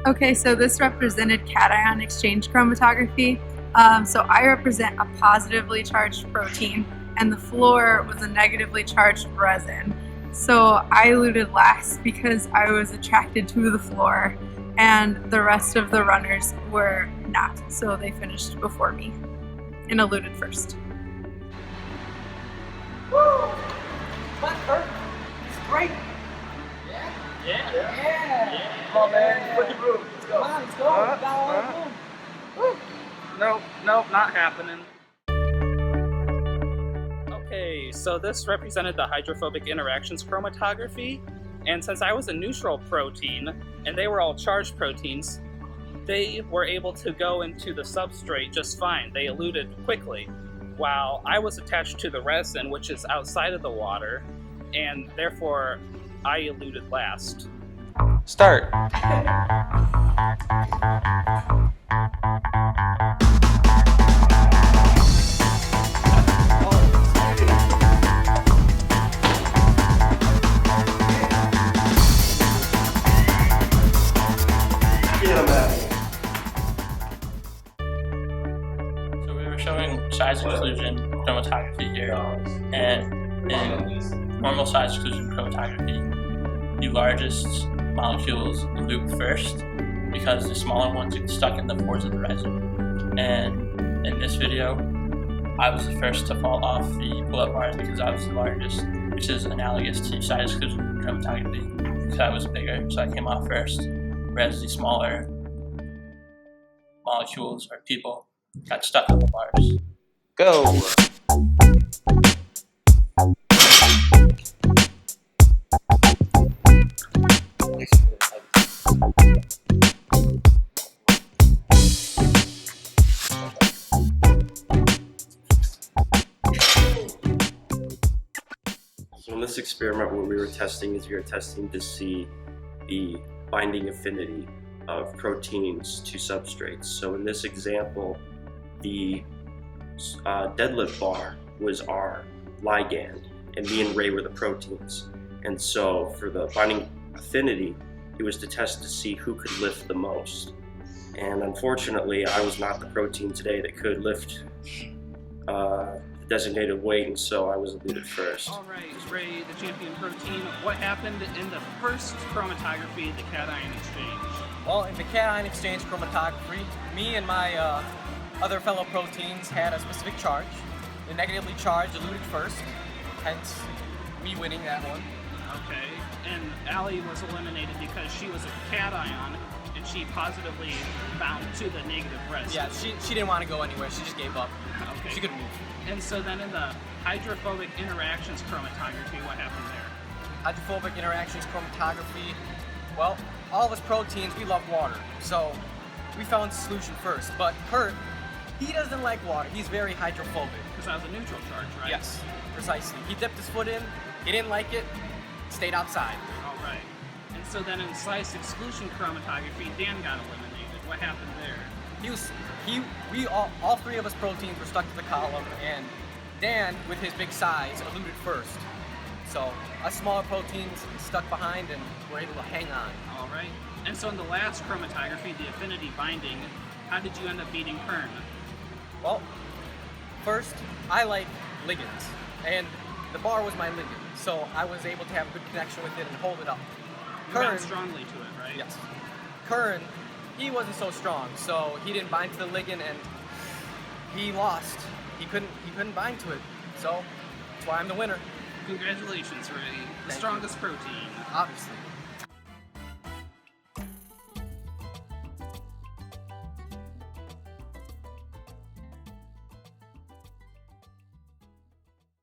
Okay, so this represented cation exchange chromatography. So I represent a positively charged protein, and the floor was a negatively charged resin. So I eluted last because I was attracted to the floor, and the rest of the runners were not. So they finished before me and eluted first. Woo! Fun, Kurt. It's great. Yeah. Come on, man. Put the room. Let's go. Come on, let's go. We got all the room. Nope, not happening. Okay, so this represented the hydrophobic interactions chromatography, and since I was a neutral protein, and they were all charged proteins, they were able to go into the substrate just fine. They eluted quickly, while I was attached to the resin, which is outside of the water, and therefore I eluded last. Start. So we were showing size exclusion chromatography here, and in normal size exclusion chromatography, the largest molecules elute first because the smaller ones get stuck in the pores of the resin. And in this video, I was the first to fall off the pull-up bars because I was the largest, which is analogous to size exclusion chromatography because I was bigger, so I came off first, whereas the smaller molecules or people got stuck on the bars. Go! So in this experiment, what we were testing is we were testing to see the binding affinity of proteins to substrates. So in this example, the deadlift bar was our ligand, and me and Ray were the proteins. And so for the binding affinity, it was to test to see who could lift the most. And unfortunately, I was not the protein today that could lift the designated weight, and so I was eluted first. All right, Ray, the champion protein, what happened in the first chromatography, the cation exchange? Well, in the cation exchange chromatography, me and my other fellow proteins had a specific charge. The negatively charged eluded first, hence me winning that one. Okay, and Allie was eliminated because she was a cation and she positively bound to the negative resin. Yeah, she didn't want to go anywhere, she just gave up. Okay. She couldn't move. And so then in the hydrophobic interactions chromatography, what happened there? Hydrophobic interactions chromatography, well, all of us proteins, we love water, so we fell into solution first. But Kurt, he doesn't like water, he's very hydrophobic. Because that was a neutral charge, right? Yes, precisely. He dipped his foot in, he didn't like it, stayed outside. All right. And so then in slice exclusion chromatography, Dan got eliminated. What happened there? All three of us proteins were stuck to the column, and Dan, with his big size, eluded first. So us smaller proteins stuck behind and were able to hang on. All right. And so in the last chromatography, the affinity binding, how did you end up beating Kern? Well, first, I like ligands, and the bar was my ligand, so I was able to have a good connection with it and hold it up. You bound strongly to it, right? Yes. Kern, he wasn't so strong, so he didn't bind to the ligand, and he lost. He couldn't bind to it, so that's why I'm the winner. Congratulations, Ray. The strongest protein. Obviously.